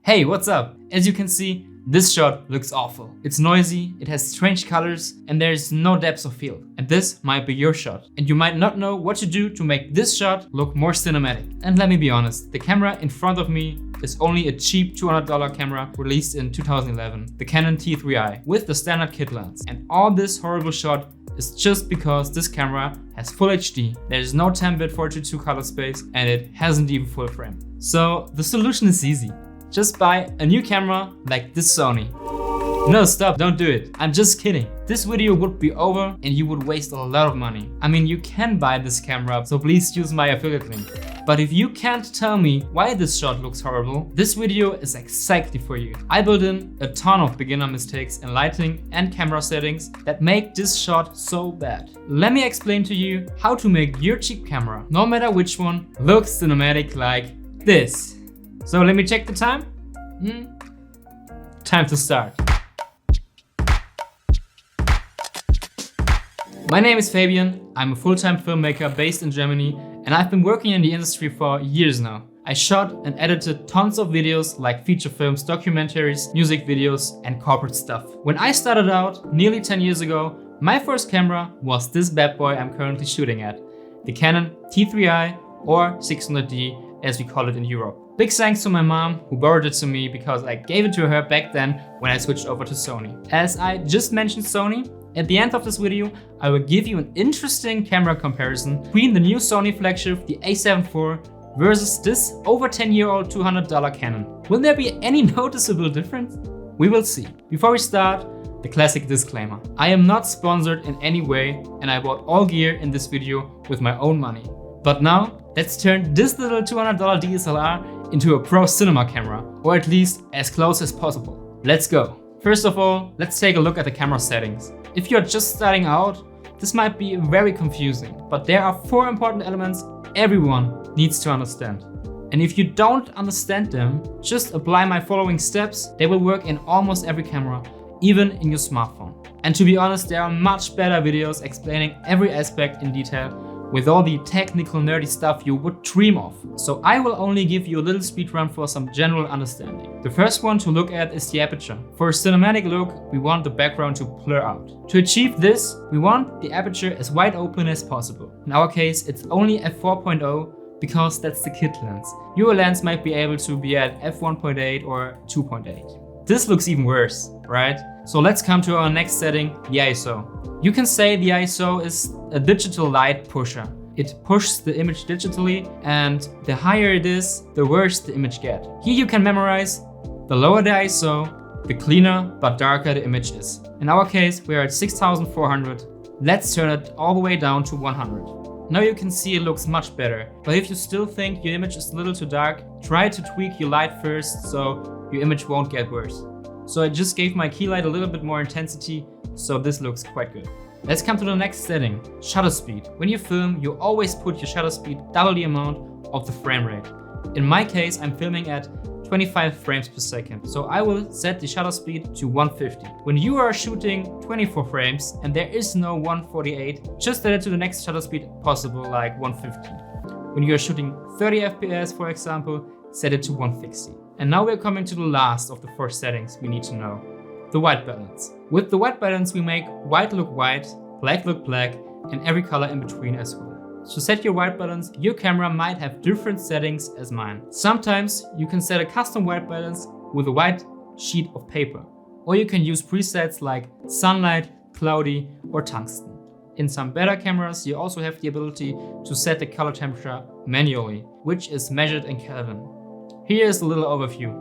Hey, what's up? As you can see, this shot looks awful. It's noisy, it has strange colors, and there's no depth of field. And this might be your shot. And you might not know what to do to make this shot look more cinematic. And let me be honest, the camera in front of me is only a cheap $200 camera released in 2011, the Canon T3i, with the standard kit lens. And all this horrible shot is just because this camera has full HD, there's no 10-bit 4:2 color space, and it hasn't even full frame. So the solution is easy. Just buy a new camera like this Sony. No, stop, don't do it. I'm just kidding. This video would be over and you would waste a lot of money. I mean, you can buy this camera, so please use my affiliate link. But if you can't tell me why this shot looks horrible, this video is exactly for you. I built in a ton of beginner mistakes in lighting and camera settings that make this shot so bad. Let me explain to you how to make your cheap camera, no matter which one, look cinematic like this. So let me check the time. Time to start. My name is Fabian. I'm a full-time filmmaker based in Germany, and I've been working in the industry for years now. I shot and edited tons of videos like feature films, documentaries, music videos, and corporate stuff. When I started out nearly 10 years ago, my first camera was this bad boy I'm currently shooting at, the Canon T3i or 600D as we call it in Europe. Big thanks to my mom who borrowed it to me because I gave it to her back then when I switched over to Sony. As I just mentioned Sony, at the end of this video I will give you an interesting camera comparison between the new Sony flagship, the a7 IV, versus this over 10-year-old $200 Canon. Will there be any noticeable difference? We will see. Before we start, the classic disclaimer. I am not sponsored in any way and I bought all gear in this video with my own money. But now, let's turn this little $200 DSLR into a pro cinema camera, or at least as close as possible. Let's go. First of all, let's take a look at the camera settings. If you're just starting out, this might be very confusing, but there are 4 important elements everyone needs to understand. And if you don't understand them, just apply my following steps. They will work in almost every camera, even in your smartphone. And to be honest, there are much better videos explaining every aspect in detail with all the technical nerdy stuff you would dream of. So I will only give you a little speed run for some general understanding. The first one to look at is the aperture. For a cinematic look, we want the background to blur out. To achieve this, we want the aperture as wide open as possible. In our case, it's only f4.0 because that's the kit lens. Your lens might be able to be at f1.8 or 2.8. This looks even worse, right? So let's come to our next setting, the ISO. You can say the ISO is a digital light pusher. It pushes the image digitally, and the higher it is, the worse the image gets. Here you can memorize, the lower the ISO, the cleaner but darker the image is. In our case, we are at 6400. Let's turn it all the way down to 100. Now you can see it looks much better, but if you still think your image is a little too dark, try to tweak your light first so your image won't get worse. So I just gave my key light a little bit more intensity, so this looks quite good. Let's come to the next setting, shutter speed. When you film, you always put your shutter speed double the amount of the frame rate. In my case, I'm filming at 25 frames per second, so I will set the shutter speed to 150. When you are shooting 24 frames and there is no 148, just set it to the next shutter speed possible, like 150. When you are shooting 30 FPS, for example, set it to 160. And now we're coming to the last of the 4 settings we need to know, the white balance. With the white balance, we make white look white, black look black, and every color in between as well. To set your white balance, your camera might have different settings as mine. Sometimes you can set a custom white balance with a white sheet of paper, or you can use presets like sunlight, cloudy, or tungsten. In some better cameras, you also have the ability to set the color temperature manually, which is measured in Kelvin. Here is a little overview.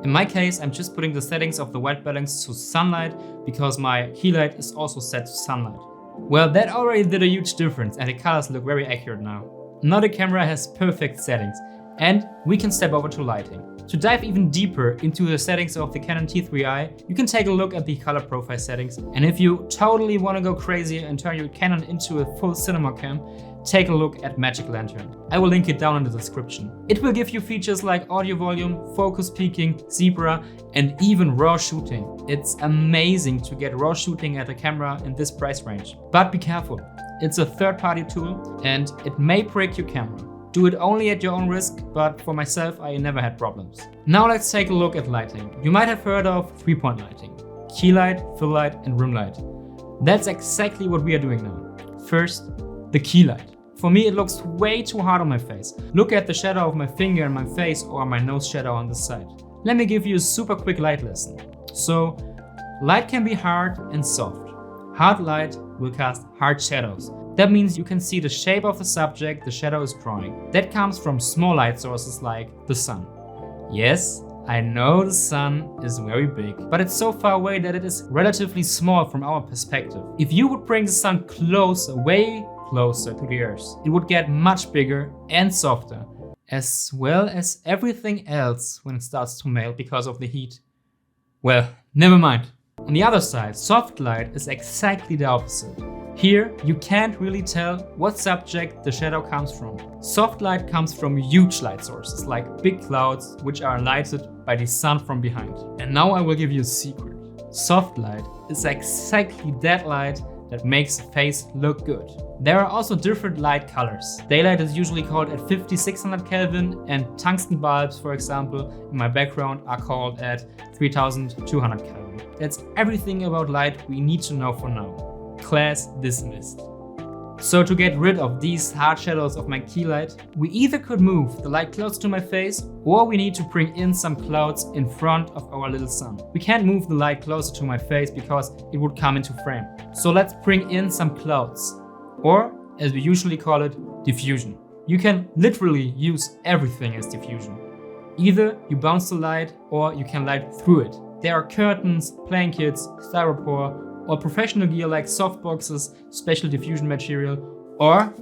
In my case, I'm just putting the settings of the white balance to sunlight because my key light is also set to sunlight. Well, that already did a huge difference and the colors look very accurate now. Now the camera has perfect settings and we can step over to lighting. To dive even deeper into the settings of the Canon T3i, you can take a look at the color profile settings. And if you totally want to go crazy and turn your Canon into a full cinema cam, take a look at Magic Lantern. I will link it down in the description. It will give you features like audio volume, focus peaking, zebra, and even raw shooting. It's amazing to get raw shooting at a camera in this price range. But be careful, it's a third-party tool and it may break your camera. Do it only at your own risk, but for myself, I never had problems. Now let's take a look at lighting. You might have heard of 3-point lighting: key light, fill light, and rim light. That's exactly what we are doing now. First, the key light. For me, it looks way too hard on my face. Look at the shadow of my finger on my face or my nose shadow on this side. Let me give you a super quick light lesson. So, light can be hard and soft. Hard light will cast hard shadows. That means you can see the shape of the subject the shadow is drawing. That comes from small light sources like the sun. Yes, I know the sun is very big, but it's so far away that it is relatively small from our perspective. If you would bring the sun closer, way closer to the Earth, it would get much bigger and softer, as well as everything else when it starts to melt because of the heat. Well, never mind. On the other side, soft light is exactly the opposite. Here, you can't really tell what subject the shadow comes from. Soft light comes from huge light sources, like big clouds, which are lighted by the sun from behind. And now I will give you a secret. Soft light is exactly that light that makes the face look good. There are also different light colors. Daylight is usually called at 5600 Kelvin, and tungsten bulbs, for example, in my background are called at 3200 Kelvin. That's everything about light we need to know for now. Class dismissed. So to get rid of these hard shadows of my key light, we either could move the light close to my face, or we need to bring in some clouds in front of our little sun. We can't move the light closer to my face because it would come into frame. So let's bring in some clouds, or as we usually call it, diffusion. You can literally use everything as diffusion. Either you bounce the light or you can light through it. There are curtains, playing kits, styropor, or professional gear like softboxes, special diffusion material, or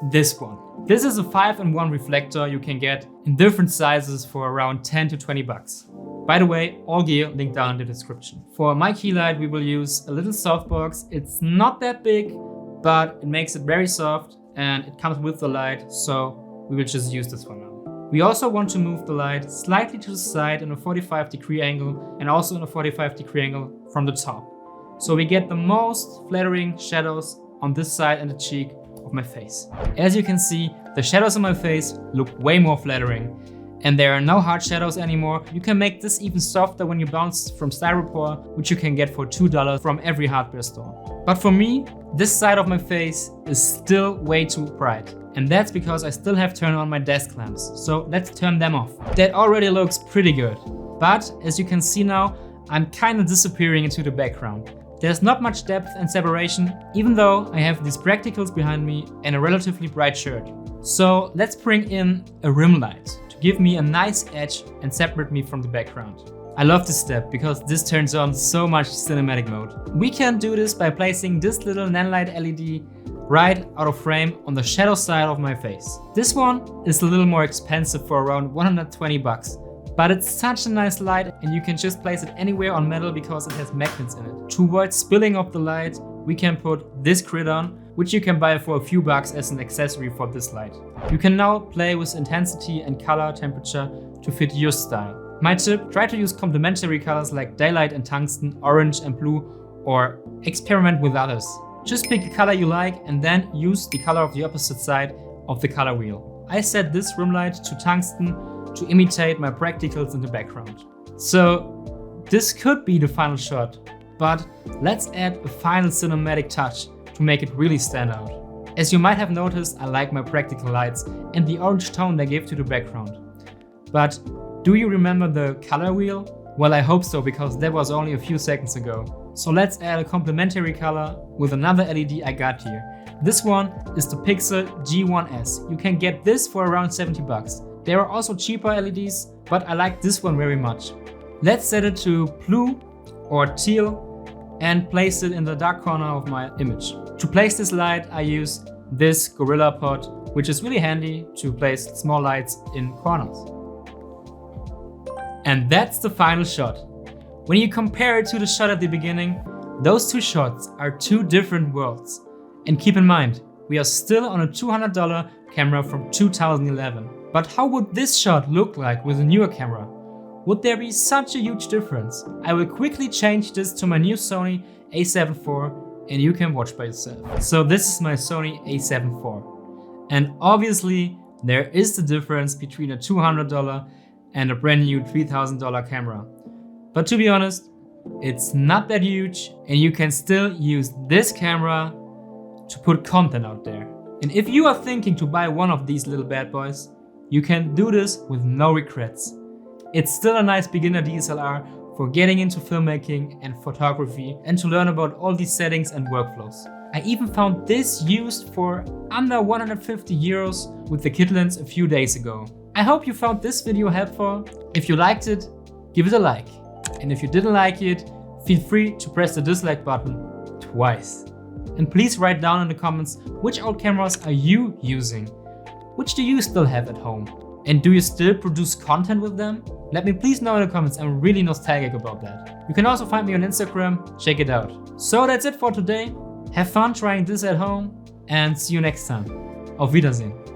this one. This is a 5-in-1 reflector you can get in different sizes for around 10 to 20 bucks. By the way, all gear linked down in the description. For my key light, we will use a little softbox. It's not that big, but it makes it very soft and it comes with the light, so we will just use this for now. We also want to move the light slightly to the side in a 45-degree angle and also in a 45-degree angle from the top. So we get the most flattering shadows on this side and the cheek of my face. As you can see, the shadows on my face look way more flattering, and there are no hard shadows anymore. You can make this even softer when you bounce from styropor, which you can get for $2 from every hardware store. But for me, this side of my face is still way too bright. And that's because I still have turned on my desk lamps. So let's turn them off. That already looks pretty good. But as you can see now, I'm kinda disappearing into the background. There's not much depth and separation, even though I have these practicals behind me and a relatively bright shirt. So let's bring in a rim light to give me a nice edge and separate me from the background. I love this step because this turns on so much cinematic mode. We can do this by placing this little nanlight LED right out of frame on the shadow side of my face. This one is a little more expensive for around 120 bucks. But it's such a nice light and you can just place it anywhere on metal because it has magnets in it. To avoid spilling of the light, we can put this grid on, which you can buy for a few bucks as an accessory for this light. You can now play with intensity and color temperature to fit your style. My tip, try to use complementary colors like daylight and tungsten, orange and blue, or experiment with others. Just pick a color you like and then use the color of the opposite side of the color wheel. I set this rim light to tungsten to imitate my practicals in the background. So this could be the final shot, but let's add a final cinematic touch to make it really stand out. As you might have noticed, I like my practical lights and the orange tone they give to the background. But do you remember the color wheel? Well, I hope so, because that was only a few seconds ago. So let's add a complementary color with another LED I got here. This one is the Pixel G1S. You can get this for around 70 bucks. There are also cheaper LEDs, but I like this one very much. Let's set it to blue or teal and place it in the dark corner of my image. To place this light, I use this Gorilla Pod, which is really handy to place small lights in corners. And that's the final shot. When you compare it to the shot at the beginning, those two shots are two different worlds. And keep in mind, we are still on a $200 camera from 2011. But how would this shot look like with a newer camera? Would there be such a huge difference? I will quickly change this to my new Sony a7 IV and you can watch by yourself. So this is my Sony a7 IV. And obviously There is the difference between a $200 and a brand new $3,000 camera. But to be honest, it's not that huge and you can still use this camera to put content out there. And if you are thinking to buy one of these little bad boys, you can do this with no regrets. It's still a nice beginner DSLR for getting into filmmaking and photography and to learn about all these settings and workflows. I even found this used for under 150 euros with the kit lens a few days ago. I hope you found this video helpful. If you liked it, give it a like. And if you didn't like it, feel free to press the dislike button twice. And please write down in the comments which old cameras are you using? Which do you still have at home? And do you still produce content with them? Let me please know in the comments, I'm really nostalgic about that. You can also find me on Instagram, check it out. So that's it for today. Have fun trying this at home and see you next time. Auf Wiedersehen.